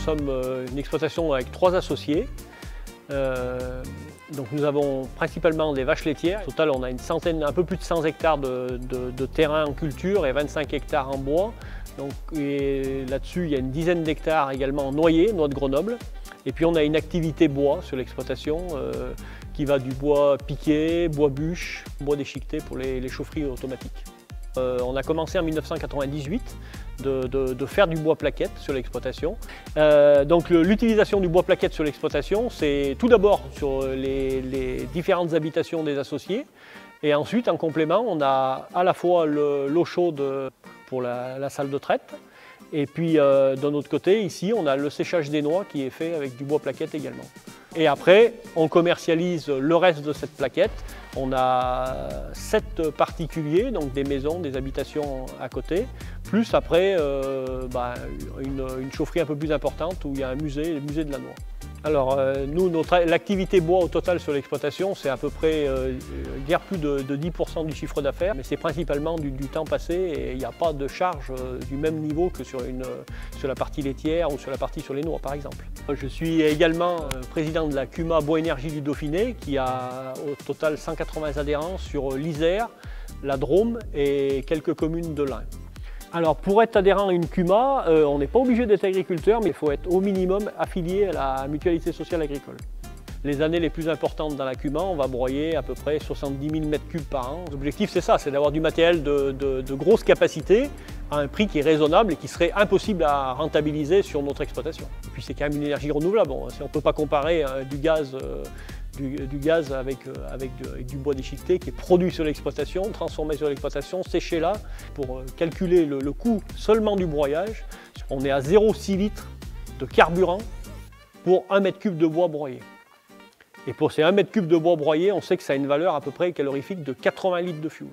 sommes une exploitation avec 3 associés. Donc nous avons principalement des vaches laitières. Au total, on a un peu plus de 100 hectares de terrain en culture et 25 hectares en bois. Donc, là-dessus, il y a une dizaine d'hectares également en noyer, noix de Grenoble. Et puis on a une activité bois sur l'exploitation qui va du bois piqué, bois bûche, bois déchiqueté pour les chaufferies automatiques. On a commencé en 1998 de faire du bois plaquette sur l'exploitation. Donc l'utilisation du bois plaquette sur l'exploitation, c'est tout d'abord sur les différentes habitations des associés. Et ensuite, en complément, on a à la fois l'eau chaude pour la salle de traite. Et puis d'un autre côté, ici, on a le séchage des noix qui est fait avec du bois plaquette également. Et après, on commercialise le reste de cette plaquette. On a 7 particuliers, donc des maisons, des habitations à côté, plus après une chaufferie un peu plus importante où il y a un musée, le musée de la noix. Alors nous, l'activité bois au total sur l'exploitation, c'est à peu près guère plus de 10% du chiffre d'affaires, mais c'est principalement du temps passé et il n'y a pas de charge du même niveau que sur la partie laitière ou sur la partie sur les noix par exemple. Je suis également président de la CUMA Bois Énergie du Dauphiné qui a au total 180 adhérents sur l'Isère, la Drôme et quelques communes de l'Ain. Alors pour être adhérent à une CUMA, on n'est pas obligé d'être agriculteur, mais il faut être au minimum affilié à la mutualité sociale agricole. Les années les plus importantes dans la CUMA, on va broyer à peu près 70 000 m3 par an. L'objectif c'est ça, c'est d'avoir du matériel de grosse capacité à un prix qui est raisonnable et qui serait impossible à rentabiliser sur notre exploitation. Et puis c'est quand même une énergie renouvelable, on ne peut pas comparer du gaz avec du bois déchiqueté qui est produit sur l'exploitation, transformé sur l'exploitation, séché là. Pour calculer le coût seulement du broyage, on est à 0,6 litres de carburant pour 1 m3 de bois broyé. Et pour ces 1 m3 de bois broyé, on sait que ça a une valeur à peu près calorifique de 80 litres de fioul.